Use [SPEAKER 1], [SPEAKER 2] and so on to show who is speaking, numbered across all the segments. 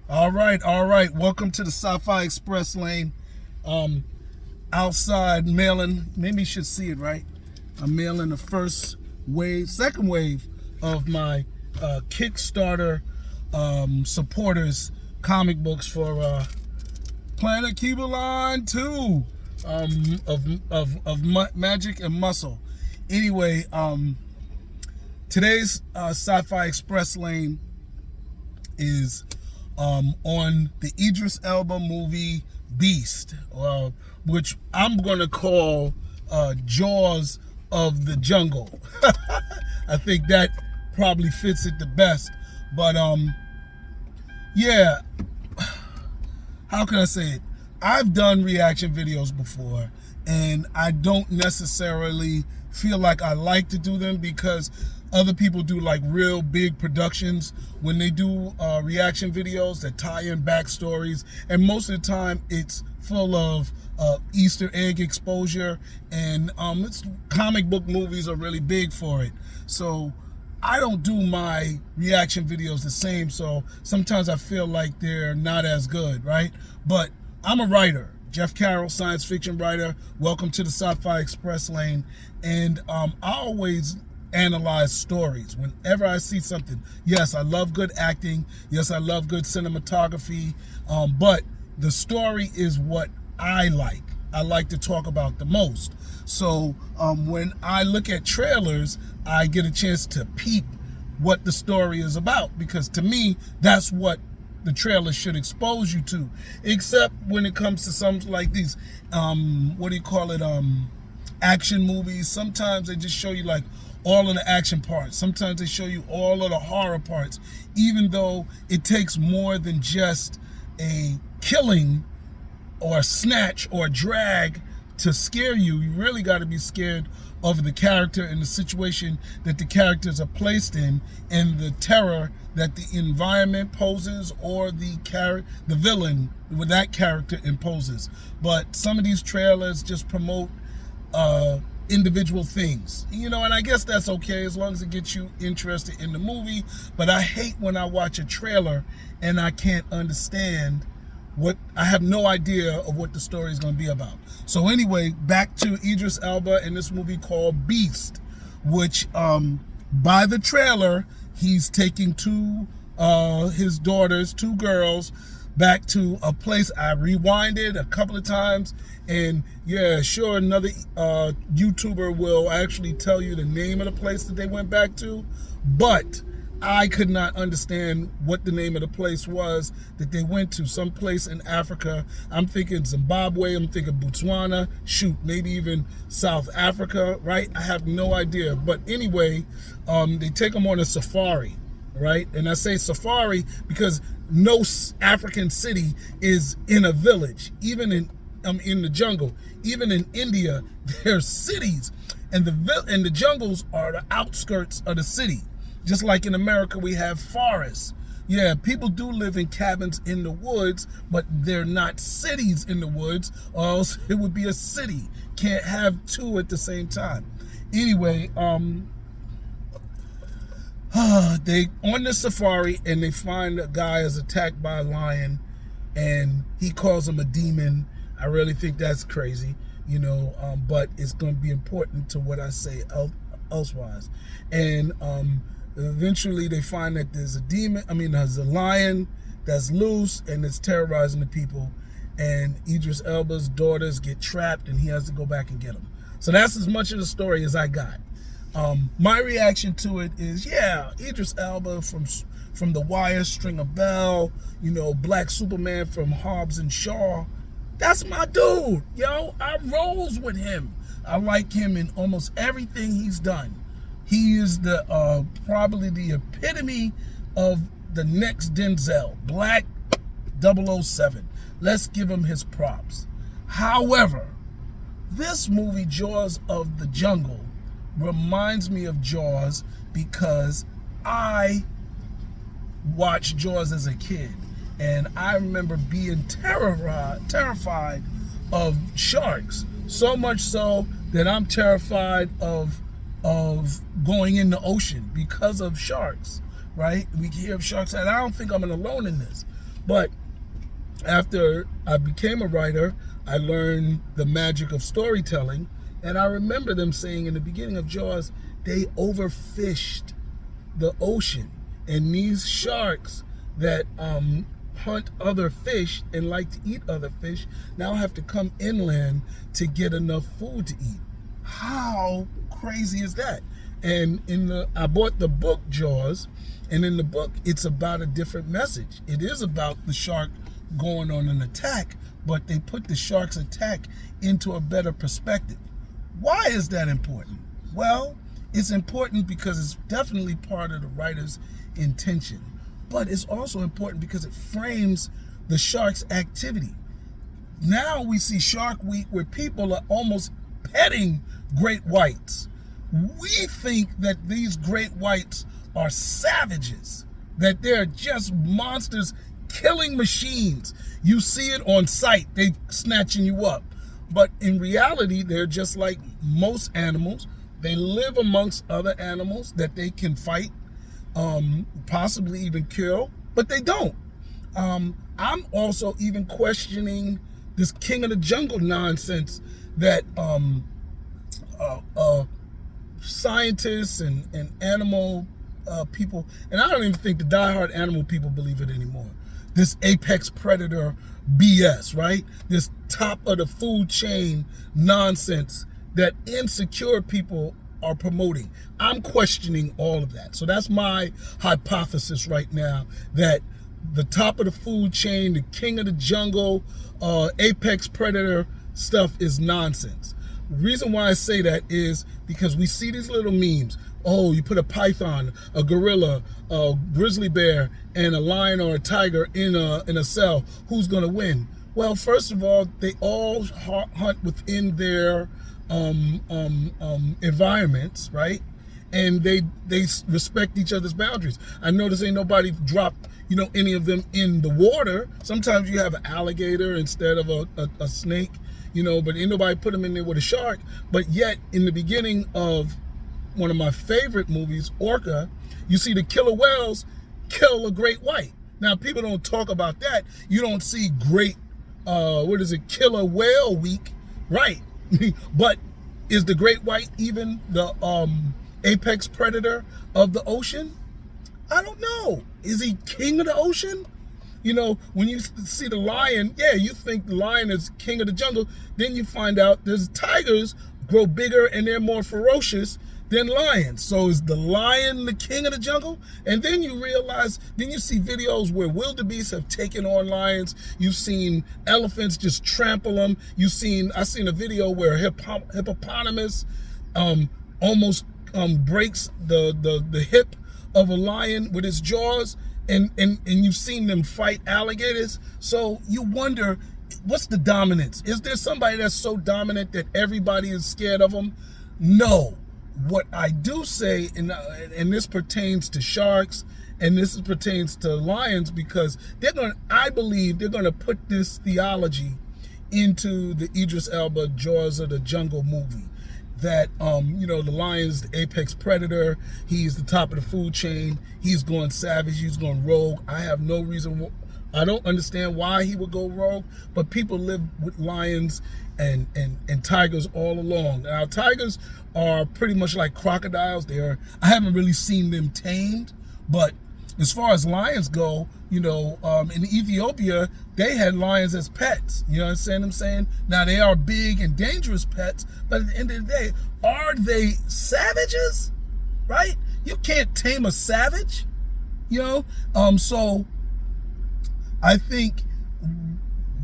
[SPEAKER 1] All right, all right. Welcome to the Sci-Fi Express lane. Outside mailing, maybe you should see it, right? I'm mailing the second wave of my Kickstarter supporters comic books for Planet Keebalon 2 of Magic and Muscle. Anyway, today's Sci-Fi Express lane is on the Idris Elba movie Beast, which I'm gonna call Jaws of the Jungle. I think that probably fits it the best. But yeah, how can I say it? I've done reaction videos before, and I don't necessarily feel like I like to do them because other people do like real big productions when they do reaction videos that tie in backstories, and most of the time it's full of Easter egg exposure, and comic book movies are really big for it. So I don't do my reaction videos the same, so sometimes I feel like they're not as good, right? But I'm a writer, Jeff Carroll, science fiction writer. Welcome to the Sci-Fi Express lane. And I always analyze stories whenever I see something. Yes, I love good acting. Yes, I love good cinematography. But the story is what I like to talk about the most. So when I look at trailers, I get a chance to peep what the story is about, because to me, that's what the trailer should expose you to. Except when it comes to something like these, action movies. Sometimes they just show you like all of the action parts. Sometimes they show you all of the horror parts, even though it takes more than just a killing or a snatch or a drag to scare you. You really got to be scared of the character and the situation that the characters are placed in, and the terror that the environment poses, or the villain with that character imposes. But some of these trailers just promote individual things, and I guess that's okay as long as it gets you interested in the movie. But I hate when I watch a trailer and I can't understand I have no idea of what the story is going to be about. So anyway, back to Idris Elba in this movie called Beast, which by the trailer, he's taking his daughters, two girls, back to a place. I rewinded a couple of times, and yeah, sure, another YouTuber will actually tell you the name of the place that they went back to, but I could not understand what the name of the place was that they went to. Some place in Africa. I'm thinking Zimbabwe, I'm thinking Botswana, shoot, maybe even South Africa, right? I have no idea. But anyway, they take them on a safari, right? And I say safari because no African city is in a village, even in the jungle. Even in India, there's cities, and the jungles are the outskirts of the city. Just like in America, we have forests. Yeah, people do live in cabins in the woods, but they're not cities in the woods, or else it would be a city. Can't have two at the same time. Anyway, they on the safari, and they find a guy is attacked by a lion, and he calls him a demon. I really think that's crazy, but it's going to be important to what I say elsewise. And eventually they find that there's a lion that's loose and it's terrorizing the people, and Idris Elba's daughters get trapped, and he has to go back and get them. So that's as much of the story as I got. My reaction to it is, yeah, Idris Elba from The Wire, Stringer Bell, Black Superman from Hobbs and Shaw. That's my dude, I rolls with him. I like him in almost everything he's done. He is probably the epitome of the next Denzel, Black 007. Let's give him his props. However, this movie, Jaws of the Jungle, reminds me of Jaws because I watched Jaws as a kid, and I remember being terrified of sharks, so much so that I'm terrified of going in the ocean because of sharks, right? We hear of sharks, and I don't think I'm alone in this. But after I became a writer, I learned the magic of storytelling. And I remember them saying in the beginning of Jaws, they overfished the ocean. And these sharks that hunt other fish and like to eat other fish now have to come inland to get enough food to eat. How crazy is that? And I bought the book Jaws, and in the book it's about a different message. It is about the shark going on an attack, but they put the shark's attack into a better perspective. Why is that important? Well, it's important because it's definitely part of the writer's intention, but it's also important because it frames the shark's activity. Now we see Shark Week where people are almost petting great whites. We think that these great whites are savages, that they're just monsters, killing machines. You see it on sight, they snatching you up. But in reality, they're just like most animals. They live amongst other animals that they can fight, possibly even kill, but they don't. I'm also even questioning this king of the jungle nonsense that scientists and animal people, and I don't even think the diehard animal people believe it anymore. This apex predator BS, right? This top of the food chain nonsense that insecure people are promoting. I'm questioning all of that. So that's my hypothesis right now, that the top of the food chain, the king of the jungle, apex predator stuff is nonsense. The reason why I say that is because we see these little memes. Oh, you put a python, a gorilla, a grizzly bear, and a lion or a tiger in a cell. Who's gonna win? Well, first of all, they all hunt within their environments, right? And they respect each other's boundaries. I notice ain't nobody dropped any of them in the water. Sometimes you have an alligator instead of a snake, but ain't nobody put them in there with a shark. But yet, in the beginning of one of my favorite movies, Orca, you see the killer whales kill a great white. Now, people don't talk about that. You don't see great, killer whale week, right? But is the great white even the apex predator of the ocean? I don't know. Is he king of the ocean? When you see the lion, yeah, you think the lion is king of the jungle. Then you find out there's tigers grow bigger and they're more ferocious than lions. So is the lion the king of the jungle? And then you realize, then you see videos where wildebeests have taken on lions. You've seen elephants just trample them. I seen a video where a hippopotamus almost breaks the hip of a lion with its jaws, and you've seen them fight alligators. So you wonder, what's the dominance? Is there somebody that's so dominant that everybody is scared of them? No. What I do say, and this pertains to sharks, and this pertains to lions, because I believe they're gonna put this theology into the Idris Elba Jaws of the Jungle movie. That the lion's the apex predator, he's the top of the food chain, he's going savage, he's going rogue. I don't understand why he would go rogue, but people live with lions and tigers all along. Now, tigers are pretty much like crocodiles. I haven't really seen them tamed, but as far as lions go, in Ethiopia, they had lions as pets. You understand what I'm saying? Now, they are big and dangerous pets, but at the end of the day, are they savages? Right? You can't tame a savage, So I think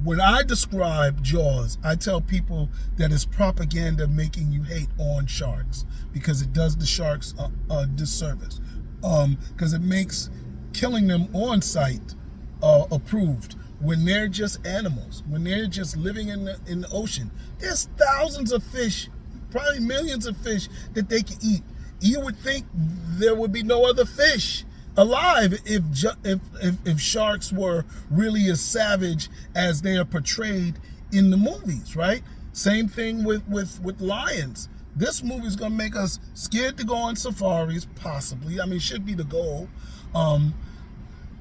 [SPEAKER 1] when I describe Jaws, I tell people that it's propaganda making you hate on sharks, because it does the sharks a disservice. Because it makes killing them on sight approved, when they're just animals, when they're just living in the ocean. There's thousands of fish, probably millions of fish that they can eat. You would think there would be no other fish alive if sharks were really as savage as they are portrayed in the movies, right? Same thing with lions. This movie is going to make us scared to go on safaris, possibly. I mean, should be the goal.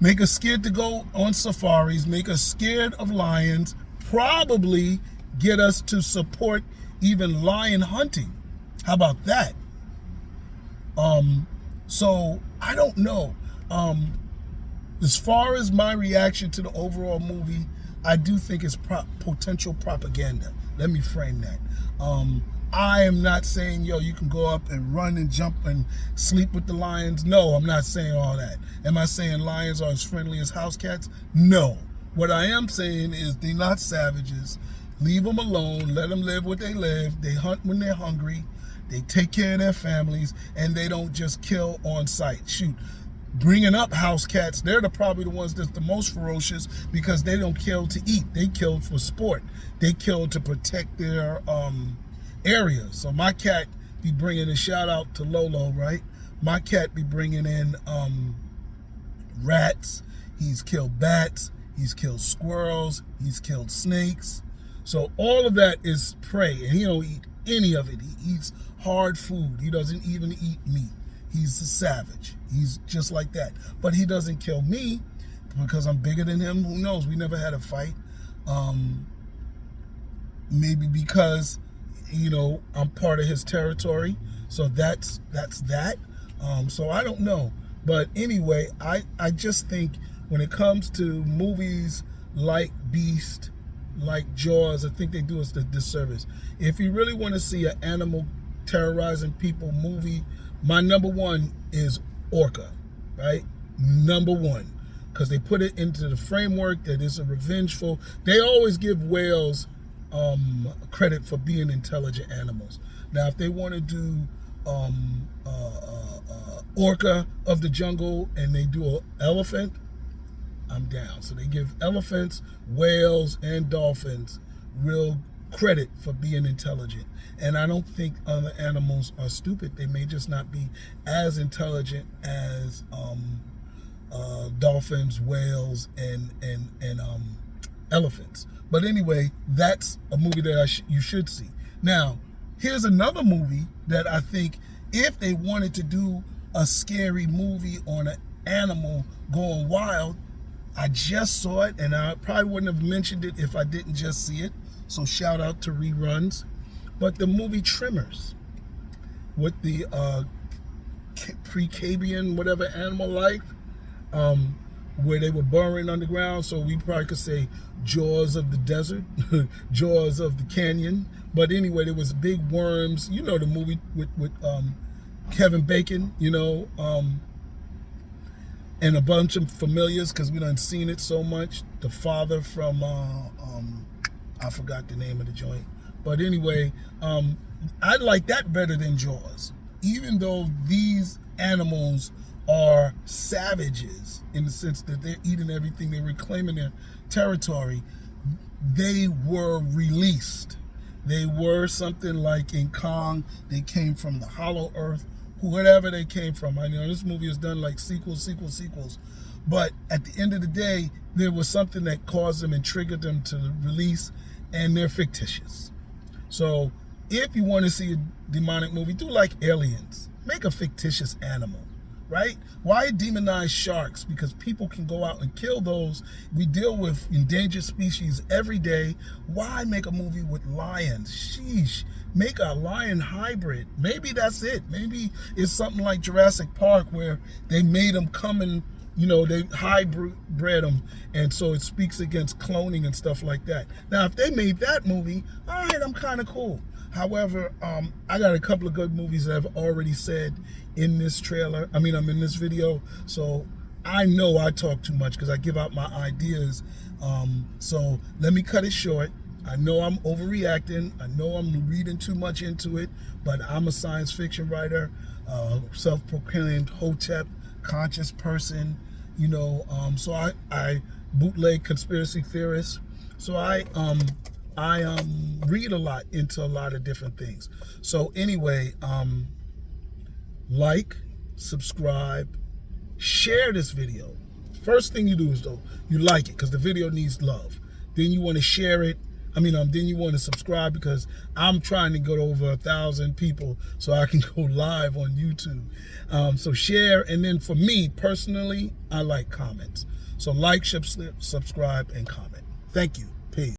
[SPEAKER 1] make us scared to go on safaris, make us scared of lions, probably get us to support even lion hunting. How about that? So I don't know. As far as my reaction to the overall movie, I do think it's potential propaganda. Let me frame that. I am not saying, yo, you can go up and run and jump and sleep with the lions. No, I'm not saying all that. Am I saying lions are as friendly as house cats? No. What I am saying is they're not savages. Leave them alone. Let them live what they live. They hunt when they're hungry. They take care of their families, and they don't just kill on sight. Shoot, bringing up house cats, they're probably the ones that's the most ferocious because they don't kill to eat. They kill for sport. They kill to protect their area. So my cat be bringing a shout out to Lolo, right? My cat be bringing in rats. He's killed bats. He's killed squirrels. He's killed snakes. So all of that is prey, and he don't eat any of it. He eats hard food. He doesn't even eat meat. He's a savage. He's just like that. But he doesn't kill me because I'm bigger than him. Who knows? We never had a fight. Maybe because, you know, I'm part of his territory. So that's that. So I don't know. But anyway, I just think when it comes to movies like Beast, like Jaws, I think they do us the disservice. If you really want to see an animal terrorizing people movie, my number one is Orca, right? Number one, because they put it into the framework that is a revengeful. They always give whales credit for being intelligent animals. Now, if they want to do Orca of the jungle and they do an elephant, I'm down. So they give elephants, whales, and dolphins real credit for being intelligent. And I don't think other animals are stupid. They may just not be as intelligent as dolphins, whales, and elephants. But anyway, that's a movie that you should see. Now, here's another movie that I think if they wanted to do a scary movie on an animal going wild, I just saw it, and I probably wouldn't have mentioned it if I didn't just see it. So shout out to reruns. But the movie Tremors with the Precambrian, whatever animal life, where they were burrowing underground. So we probably could say Jaws of the desert, Jaws of the canyon. But anyway, there was big worms. You know the movie with Kevin Bacon, you know, and a bunch of familiars because we done seen it so much. The father from I forgot the name of the joint, but anyway, I like that better than Jaws. Even though these animals are savages in the sense that they're eating everything, they're reclaiming their territory, they were released. They were something like in Kong, they came from the hollow earth, whatever they came from. I know this movie has done like sequels, but at the end of the day, there was something that caused them and triggered them to release, and they're fictitious. So if you want to see a demonic movie, do like Aliens. Make a fictitious animal, right? Why demonize sharks? Because people can go out and kill those. We deal with endangered species every day. Why make a movie with lions? Sheesh. Make a lion hybrid. Maybe that's it. Maybe it's something like Jurassic Park where they made them come and, you know, they hybrid them. And so it speaks against cloning and stuff like that. Now, if they made that movie, all right, I'm kind of cool. However, I got a couple of good movies that I've already said in this trailer. I'm in this video. So I know I talk too much because I give out my ideas. So let me cut it short. I know I'm overreacting. I know I'm reading too much into it, but I'm a science fiction writer, self-proclaimed Hotep, conscious person, you know. So I bootleg conspiracy theorists. So I read a lot into a lot of different things. So anyway, like, subscribe, share this video. First thing you do is though, you like it because the video needs love. Then you want to share it. then you want to subscribe, because I'm trying to get over 1,000 people so I can go live on YouTube. So share, and then for me personally, I like comments. So like, subscribe, and comment. Thank you.